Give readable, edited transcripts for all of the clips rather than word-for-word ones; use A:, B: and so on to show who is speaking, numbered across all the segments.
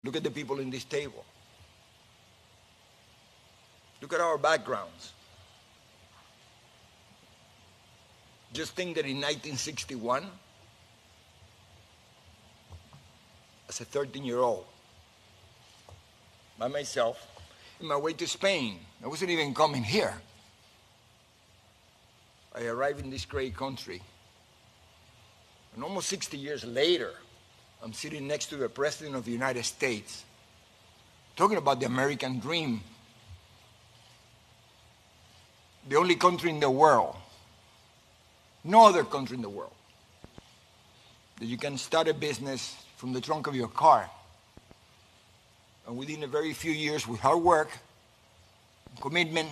A: Look at the people in this table. Look at our backgrounds. Just think that in 1961, as a 13-year-old, by myself, in my way to Spain, I wasn't even coming here. I arrived in this great country. And almost 60 years later, I'm sitting next to the President of the United States, talking about the American dream. The only country in the world, no other country in the world, that you can start a business from the trunk of your car. And within a very few years, with hard work, commitment,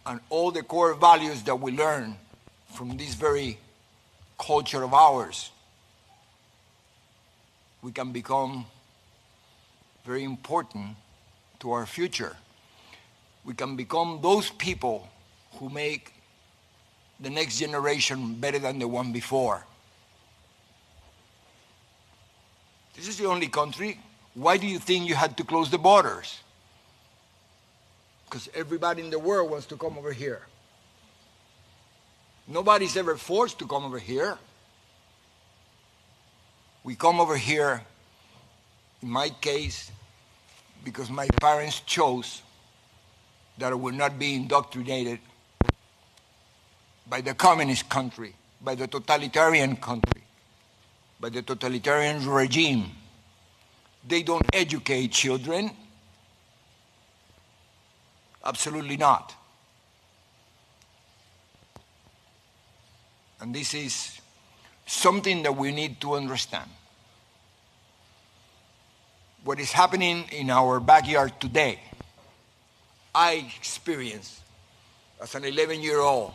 A: and all the core values that we learn from this very culture of ours, we can become very important to our future. We can become those people who make the next generation better than the one before. This is the only country. Why do you think you had to close the borders? Because everybody in the world wants to come over here. Nobody's ever forced to come over here. We come over here, in my case, because my parents chose that I would not be indoctrinated by the communist country, by the totalitarian country, by the totalitarian regime. They don't educate children. Absolutely not. And this is something that we need to understand. What is happening in our backyard today, I experienced as an 11-year-old.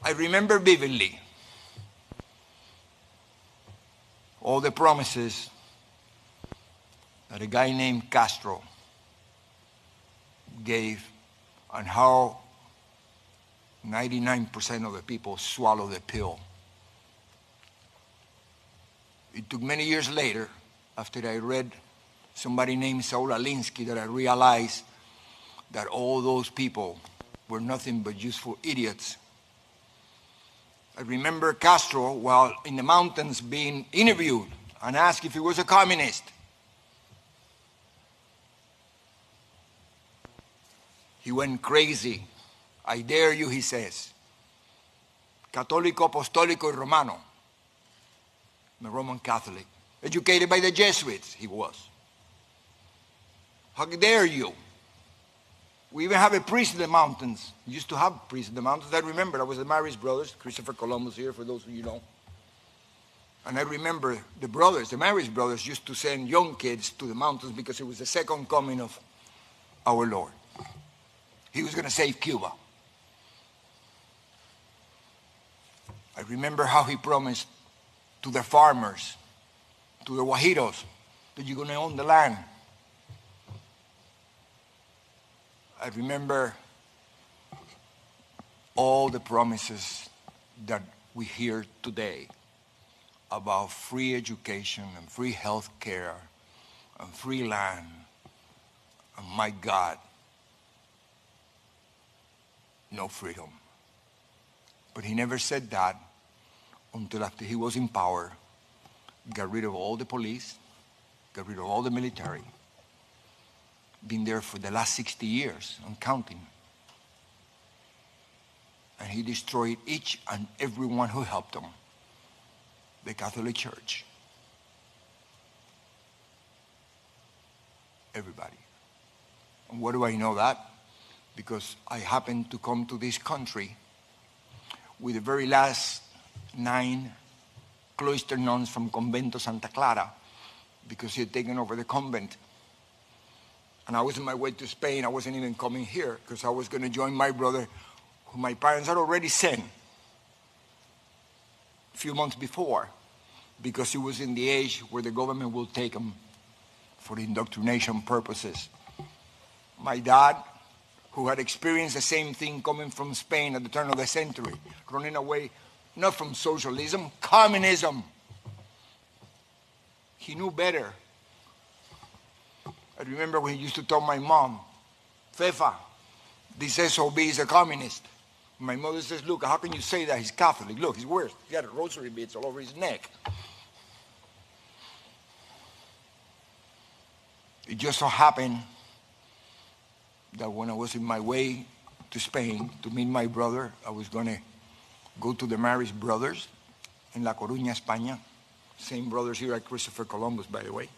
A: I remember vividly all the promises that a guy named Castro gave and how 99% of the people swallow the pill. It took many years later, after I read somebody named Saul Alinsky, that I realized that all those people were nothing but useful idiots. I remember Castro, while in the mountains, being interviewed and asked if he was a communist. He went crazy. I dare you, he says. Católico, apostólico, y romano. I'm a Roman Catholic. Educated by the Jesuits, he was. How dare you? We even have a priest in the mountains. We used to have priests in the mountains. I remember, I was the Marist brothers, Christopher Columbus here, for those of you know. And I remember the brothers, the Marist brothers, used to send young kids to the mountains because it was the second coming of our Lord. He was going to save Cuba. I remember how he promised to the farmers, to the Guajiros, that you're going to own the land. I remember all the promises that we hear today about free education and free health care and free land. And my God, no freedom. But he never said that until after he was in power, got rid of all the police, got rid of all the military, been there for the last 60 years and counting. And he destroyed each and every one who helped him, the Catholic Church. Everybody. And why do I know that? Because I happened to come to this country with the very last 9 cloister nuns from Convento Santa Clara, because he had taken over the convent. And I was on my way to Spain. I wasn't even coming here because I was going to join my brother, who my parents had already sent a few months before, because he was in the age where the government will take him for indoctrination purposes. My dad, who had experienced the same thing coming from Spain at the turn of the century, running away not from socialism, communism. He knew better. I remember when he used to tell my mom, Fefa, this SOB is a communist. My mother says, look, how can you say that? He's Catholic. Look, he's worse. He got rosary beads all over his neck. It just so happened that when I was in my way to Spain to meet my brother, I was going to go to the Marist brothers in La Coruña, España. Same brothers here at Christopher Columbus, by the way.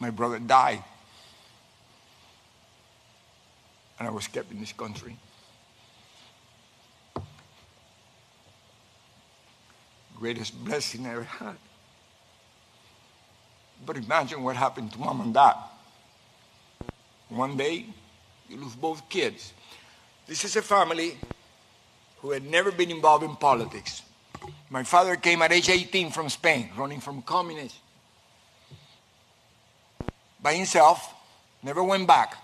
A: My brother died. And I was kept in this country. Greatest blessing I ever had. But imagine what happened to mom and dad. One day, you lose both kids. This is a family who had never been involved in politics. My father came at age 18 from Spain, running from communism. By himself, never went back.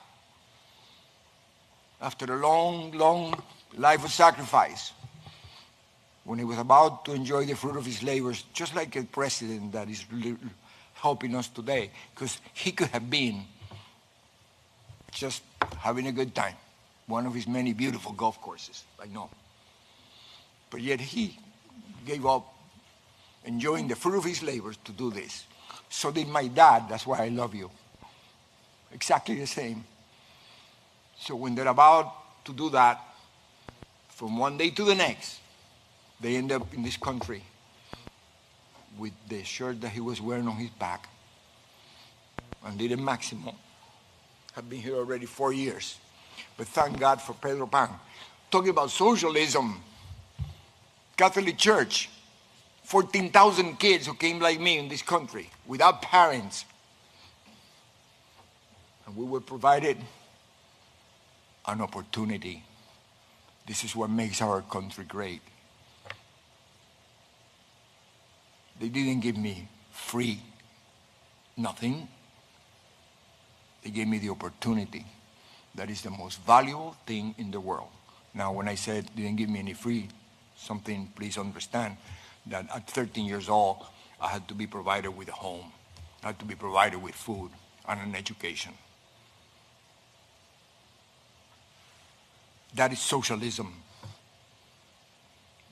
A: After a long, long life of sacrifice, when he was about to enjoy the fruit of his labors, just like a president that is helping us today, because he could have been just having a good time, one of his many beautiful golf courses, I know. But yet he gave up enjoying the fruit of his labors to do this. So did my dad. That's why I love you. Exactly the same. So when they're about to do that, from one day to the next, they end up in this country with the shirt that he was wearing on his back. And little Maximo have been here already 4 years. But thank God for Pedro Pan. Talking about socialism, Catholic Church, 14,000 kids who came like me in this country without parents. And we were provided an opportunity. This is what makes our country great. They didn't give me free nothing. They gave me the opportunity. That is the most valuable thing in the world. Now, when I said they didn't give me any free something, please understand that at 13 years old, I had to be provided with a home. I had to be provided with food and an education. That is socialism.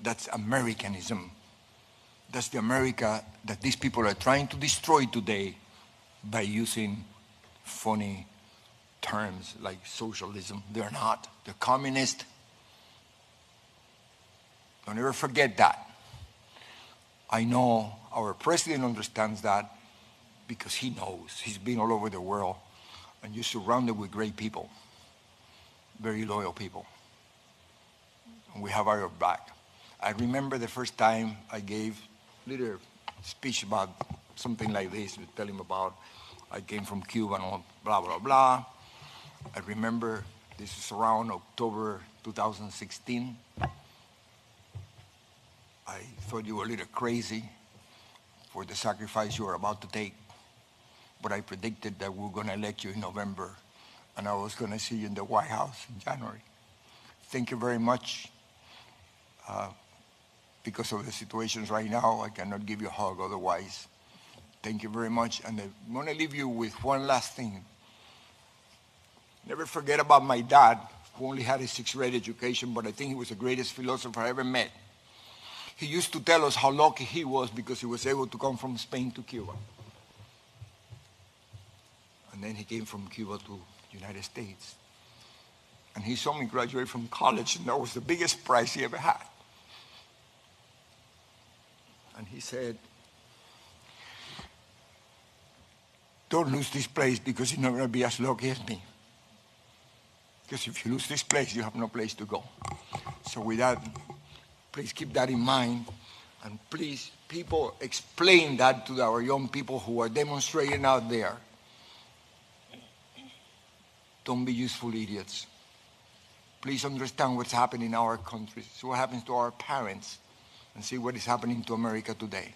A: That's Americanism. That's the America that these people are trying to destroy today by using funny terms like socialism. They're not. They're communist. Don't ever forget that. I know our president understands that because he knows. He's been all over the world and you're surrounded with great people. Very loyal people. And we have our back. I remember the first time I gave a little speech about something like this, tell him about I came from Cuban, blah, blah, blah. I remember this is around October 2016. I thought you were a little crazy for the sacrifice you were about to take. But I predicted that we were going to elect you in November and I was going to see you in the White House in January. Thank you very much. Because of the situations right now, I cannot give you a hug otherwise. Thank you very much. And I want to leave you with one last thing. Never forget about my dad, who only had a sixth grade education, but I think he was the greatest philosopher I ever met. He used to tell us how lucky he was because he was able to come from Spain to Cuba. And then he came from Cuba to the United States. And he saw me graduate from college, and that was the biggest prize he ever had. And he said, don't lose this place because you're not going to be as lucky as me. Because if you lose this place, you have no place to go. So with that, please keep that in mind. And please, people, explain that to our young people who are demonstrating out there. Don't be useful idiots. Please understand what's happening in our country. See what happens to our parents and see what is happening to America today.